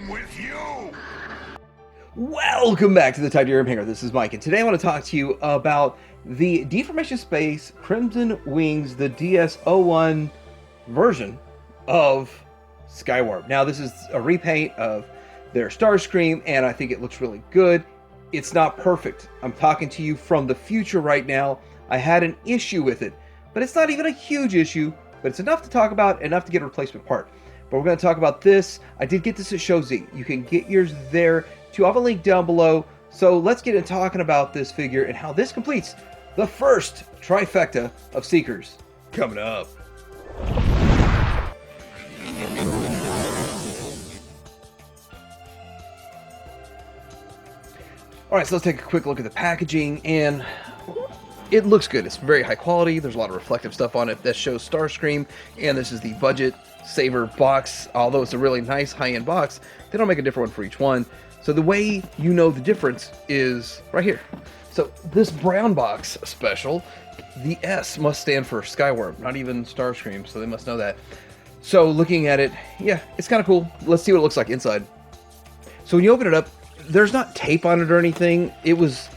I'm with you! Welcome back to the Titanium Hangar. This is Mike, and today I want to talk to you about the Deformation Space Crimson Wings, the DS-01 version of Skywarp. Now, this is a repaint of their Starscream, and I think it looks really good. It's not perfect. I'm talking to you from the future right now. I had an issue with it, but it's not even a huge issue, but it's enough to talk about, enough to get a replacement part. But we're going to talk about this. I did get this at Show Z. You can get yours there. I have a link down below. So let's get into talking about this figure and how this completes the first trifecta of Seekers coming up. All right, so let's take a quick look at the packaging, and it looks good. It's very high quality. There's a lot of reflective stuff on it that shows Starscream, and this is the budget saver box. Although it's a really nice high-end box, they don't make a different one for each one. So the way you know the difference is right here. So this brown box special, the S must stand for Skywarp, not even Starscream, so they must know that. So looking at it, yeah, it's kind of cool. Let's see what it looks like inside. So when you open it up, there's not tape on it or anything. It was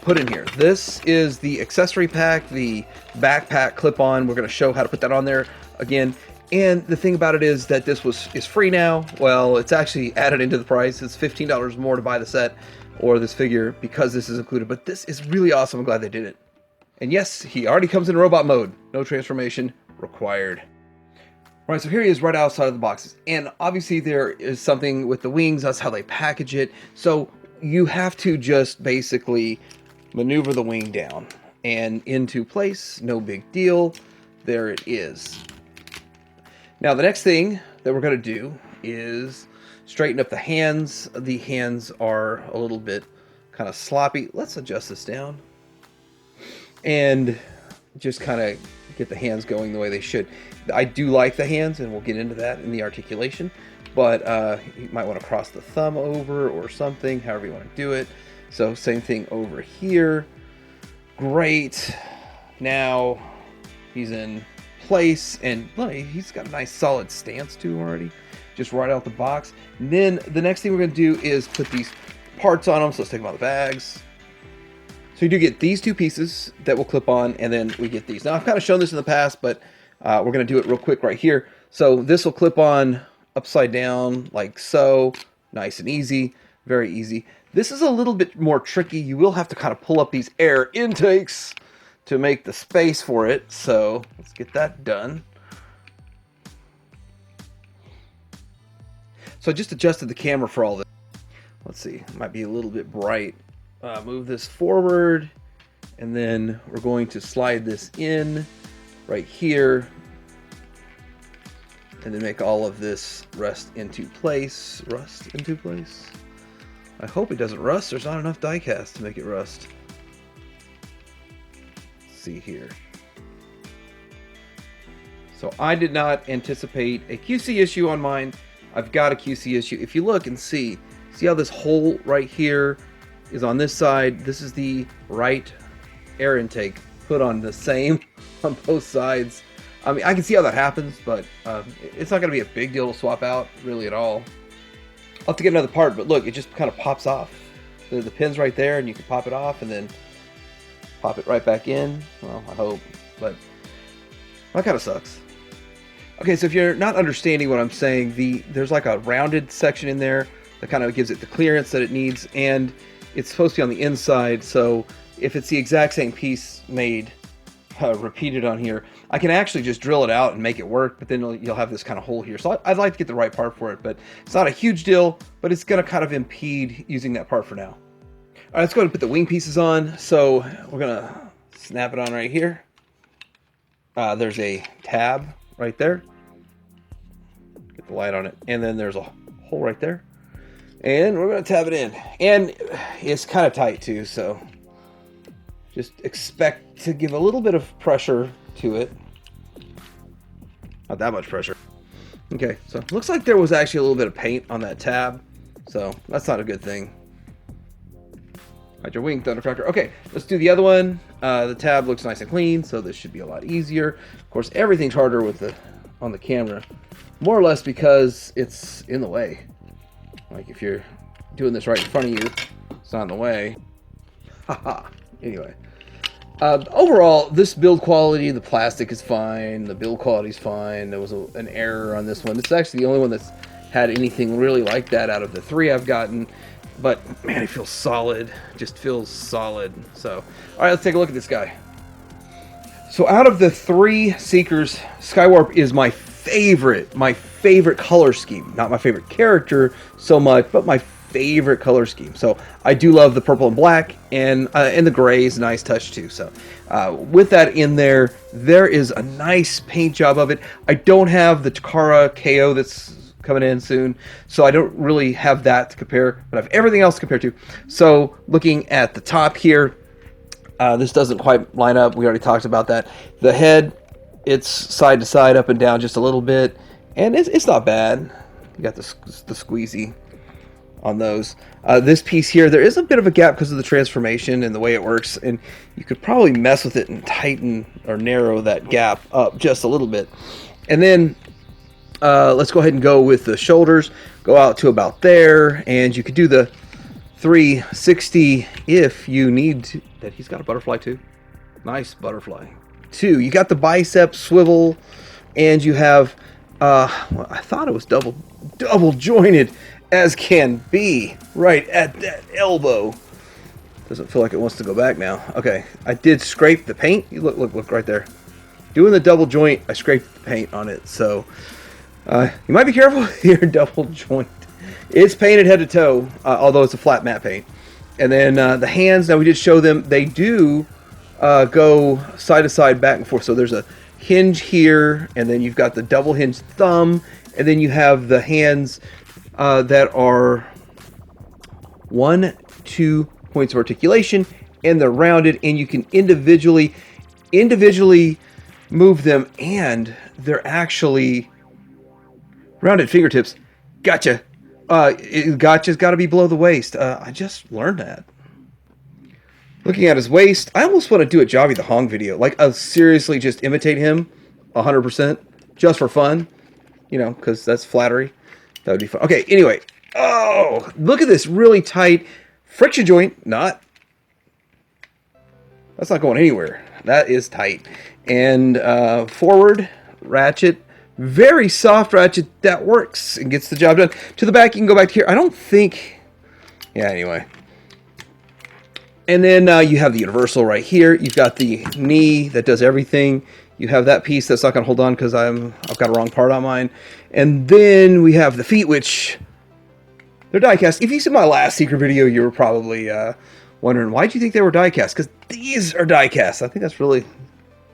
put in here. This is the accessory pack, the backpack clip-on. We're going to show how to put that on there again. And the thing about it is that this is free now. Well, it's actually added into the price. It's $15 more to buy the set or this figure because this is included. But this is really awesome. I'm glad they did it. And yes, he already comes in robot mode. No transformation required. All right, so here he is right outside of the boxes. And obviously there is something with the wings. That's how they package it. So you have to just basically maneuver the wing down and into place. No big deal. There it is. Now, the next thing that we're going to do is straighten up the hands. The hands are a little bit kind of sloppy. Let's adjust this down and just kind of get the hands going the way they should. I do like the hands, and we'll get into that in the articulation, but you might want to cross the thumb over or something, however you want to do it. So same thing over here. Great. Now he's in place, and look, he's got a nice solid stance to him already, just right out the box. And then the next thing we're going to do is put these parts on them. So let's take them out of the bags. So you do get these two pieces that will clip on, and then we get these. Now, I've kind of shown this in the past, but we're going to do it real quick right here. So this will clip on upside down like so. Nice and easy, very easy. This is a little bit more tricky. You will have to kind of pull up these air intakes to make the space for it. So let's get that done. So I just adjusted the camera for all this. Let's see, it might be a little bit bright. Move this forward, and then we're going to slide this in right here, and then make all of this rust into place. I hope it doesn't rust. There's not enough die cast to make it rust. See here. So I did not anticipate a QC issue on mine. I've got a QC issue. If you look and see how this hole right here is on this side. This is the right air intake put on the same on both sides. I mean, I can see how that happens, but it's not going to be a big deal to swap out really at all. I'll have to get another part, but look, it just kind of pops off. The pin's right there, and you can pop it off and then pop it right back in. Well, I hope, but that kind of sucks. Okay, so if you're not understanding what I'm saying, there's like a rounded section in there that kind of gives it the clearance that it needs, and it's supposed to be on the inside. So if it's the exact same piece made, repeated on here, I can actually just drill it out and make it work, but then you'll have this kind of hole here. So I'd like to get the right part for it, but it's not a huge deal, but it's going to kind of impede using that part for now. All right, let's go ahead and put the wing pieces on. So we're going to snap it on right here. There's a tab right there. Get the light on it. And then there's a hole right there. And we're going to tab it in. And it's kind of tight too, so just expect to give a little bit of pressure to it. Not that much pressure. Okay, so it looks like there was actually a little bit of paint on that tab, so that's not a good thing. Hide your wing, Thundercracker. Okay, let's do the other one. The tab looks nice and clean, so this should be a lot easier. Of course, everything's harder with on the camera, more or less because it's in the way. Like if you're doing this right in front of you, it's not in the way. Haha. Anyway. Overall, this build quality, the plastic is fine, the build quality is fine. There was an error on this one. It's actually the only one that's had anything really like that out of the 3 I've gotten. But, man, it feels solid. Just feels solid. So, alright, let's take a look at this guy. So, out of the 3 Seekers, Skywarp is my favorite color scheme. Not my favorite character so much, but my favorite color scheme. So I do love the purple and black, and the gray is a nice touch too. So with that in there, there is a nice paint job of it. I don't have the Takara KO that's coming in soon, so I don't really have that to compare, but I have everything else to compare to. So looking at the top here, this doesn't quite line up. We already talked about that. The head, it's side to side, up and down just a little bit, and it's not bad. You got the squeezy on those. This piece here, there is a bit of a gap because of the transformation and the way it works, and you could probably mess with it and tighten or narrow that gap up just a little bit. And then let's go ahead and go with the shoulders. Go out to about there, and you could do the 360 if you need to. That he's got a butterfly too. Nice butterfly. Two, you got the bicep swivel, and you have well, I thought it was double jointed as can be, right at that elbow. Doesn't feel like it wants to go back now. Okay, I did scrape the paint. You look right there. Doing the double joint, I scraped the paint on it, so you might be careful with your double joint. It's painted head to toe, although it's a flat matte paint. And then the hands, now we did show them, they do go side to side, back and forth. So there's a hinge here, and then you've got the double hinge thumb, and then you have the hands that are 1-2 points of articulation, and they're rounded, and you can individually move them, and they're actually rounded fingertips. Gotcha. Gotcha's got to be below the waist. I just learned that. Looking at his waist, I almost want to do a Javi the Hong video. Like, seriously just imitate him 100%, just for fun. You know, because that's flattery. That would be fun. Okay, anyway. Oh, look at this really tight friction joint. That's not going anywhere. That is tight. And forward ratchet. Very soft ratchet. That works and gets the job done. To the back, you can go back to here. I don't think... Yeah, anyway. And then you have the universal right here. You've got the knee that does everything. You have that piece that's not going to hold on because I've got a wrong part on mine. And then we have the feet, which they're die-cast. If you see my last secret video, you were probably wondering, why do you think they were die-cast? Because these are die-cast. I think that's really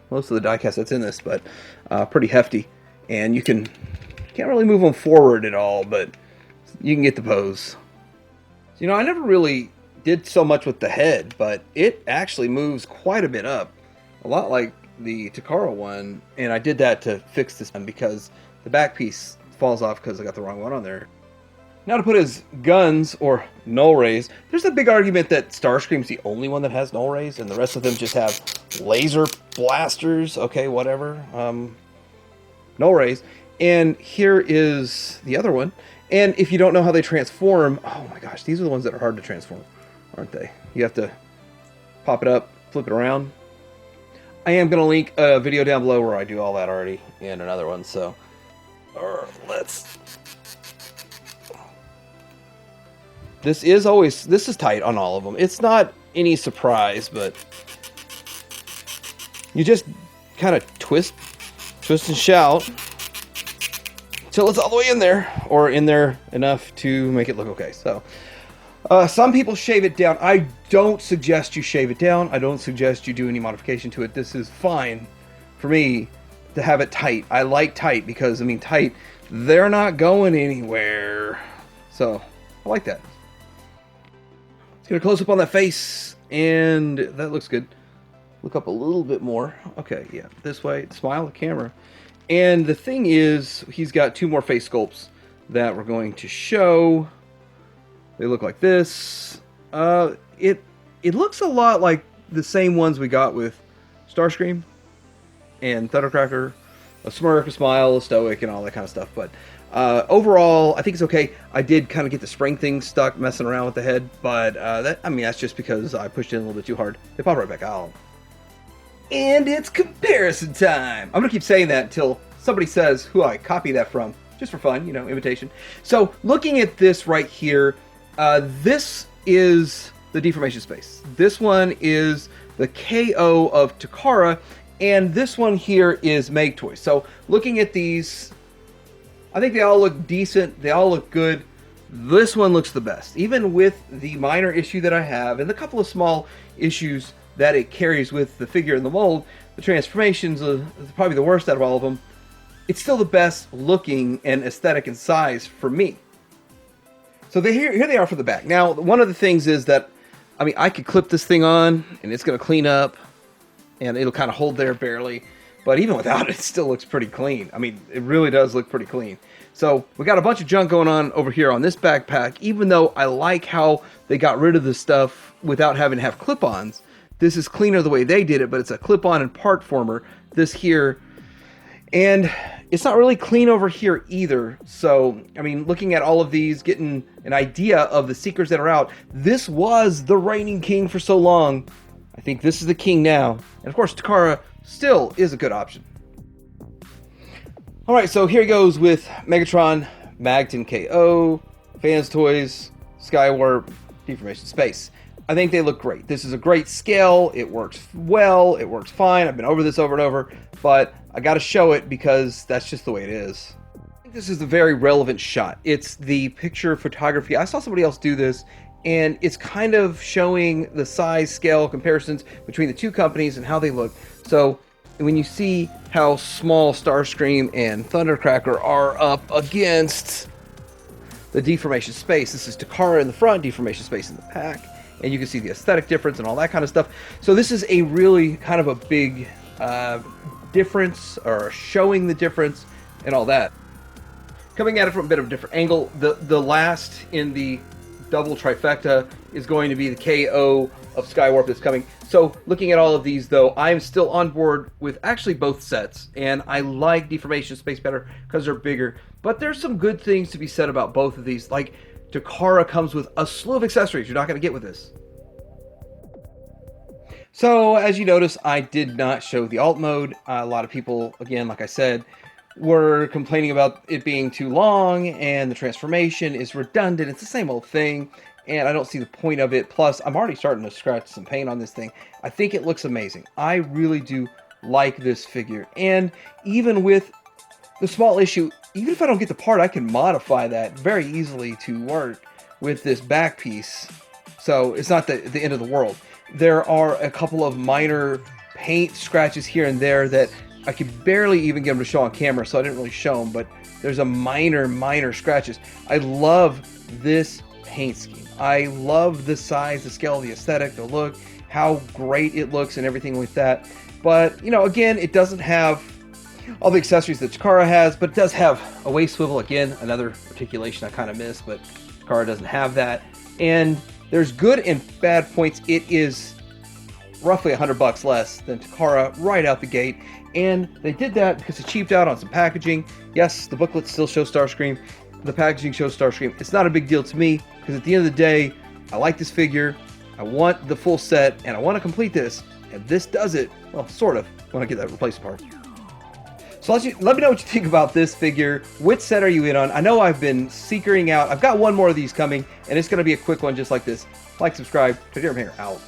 most of the die-cast that's in this, but pretty hefty. And you can't really move them forward at all, but you can get the pose. You know, I never really did so much with the head, but it actually moves quite a bit up. A lot like the Takara one, and I did that to fix this one because the back piece falls off because I got the wrong one on there. Now to put his guns, or null rays, there's a big argument that Starscream's the only one that has null rays, and the rest of them just have laser blasters. Okay, whatever. Null rays. And here is the other one. And if you don't know how they transform, oh my gosh, these are the ones that are hard to transform, aren't they? You have to pop it up, flip it around. I am going to link a video down below where I do all that already, and another one, so this is tight on all of them. It's not any surprise, but you just kind of twist and shout till it's all the way in there, or in there enough to make it look okay. So some people shave it down. I don't suggest you shave it down. I don't suggest you do any modification to it. This is fine for me to have it tight. I like tight because, I mean, tight, they're not going anywhere. So I like that. Let's get a close up on that face, and that looks good. Look up a little bit more. Okay, yeah, this way. Smile at the camera. And the thing is, he's got 2 more face sculpts that we're going to show. They look like this. It looks a lot like the same ones we got with Starscream and Thundercracker, a smirk, a smile, a stoic, and all that kind of stuff. But Overall, I think it's okay. I did kind of get the spring thing stuck messing around with the head, but that's just because I pushed in a little bit too hard. They pop right back out. And it's comparison time. I'm gonna keep saying that until somebody says who I copy that from, just for fun, imitation. So looking at this right here, this is the Deformation Space. This one is the KO of Takara, and this one here is Meg Toys. So looking at these, I think they all look decent. They all look good. This one looks the best, even with the minor issue that I have and the couple of small issues that it carries with the figure and the mold. The transformations are probably the worst out of all of them. It's still the best looking and aesthetic and size for me. So here they are for the back. Now, one of the things is that, I could clip this thing on and it's going to clean up and it'll kind of hold there barely. But even without it, it still looks pretty clean. It really does look pretty clean. So we got a bunch of junk going on over here on this backpack. Even though I like how they got rid of the stuff without having to have clip-ons, this is cleaner the way they did it, but it's a clip-on and part former, this here. And it's not really clean over here either. So, looking at all of these, getting an idea of the Seekers that are out, this was the reigning king for so long. I think this is the king now. And of course, Takara still is a good option. Alright, so here he goes with Megatron, Magton KO, Fans Toys, Skywarp, Deformation Space. I think they look great. This is a great scale. It works well. It works fine. I've been over this over and over, but I got to show it because that's just the way it is. I think this is a very relevant shot. It's the picture photography. I saw somebody else do this, and it's kind of showing the size scale comparisons between the two companies and how they look. So when you see how small Starscream and Thundercracker are up against the Deformation Space, this is Takara in the front, Deformation Space in the back. And you can see the aesthetic difference and all that kind of stuff. So this is a really kind of a big difference, or showing the difference and all that. Coming at it from a bit of a different angle, the last in the double trifecta is going to be the KO of Skywarp that's coming. So looking at all of these though, I'm still on board with actually both sets, and I like Deformation Space better because they're bigger. But there's some good things to be said about both of these. Like, Takara comes with a slew of accessories you're not going to get with this. So, as you notice, I did not show the alt mode. A lot of people, again, like I said, were complaining about it being too long, and the transformation is redundant. It's the same old thing, and I don't see the point of it. Plus, I'm already starting to scratch some paint on this thing. I think it looks amazing. I really do like this figure. And even with the small issue, even if I don't get the part, I can modify that very easily to work with this back piece. So it's not the end of the world. There are a couple of minor paint scratches here and there that I could barely even get them to show on camera, so I didn't really show them, but there's a minor scratches. I love this paint scheme. I love the size, the scale, the aesthetic, the look, how great it looks and everything like that. But, again, it doesn't have all the accessories that Takara has, but it does have a waist swivel. Again, another articulation I kind of miss, but Takara doesn't have that. And there's good and bad points. It is roughly $100 less than Takara right out the gate, and they did that because it cheaped out on some packaging. Yes, the booklet still shows Starscream. The packaging shows Starscream. It's not a big deal to me because at the end of the day, I like this figure. I want the full set, and I want to complete this, and this does it. Well, sort of, when I get that replacement part. So let me know what you think about this figure. Which set are you in on? I know I've been seekering out. I've got one more of these coming, and it's going to be a quick one just like this. Like, subscribe. Take care, out.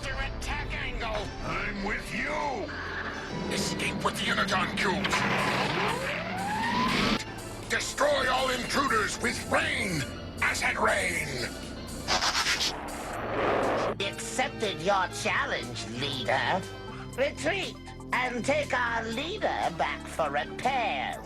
Their attack angle! I'm with you! Escape with the Energon cubes! Destroy all intruders with rain! Acid rain! Accepted your challenge, leader. Retreat and take our leader back for repairs.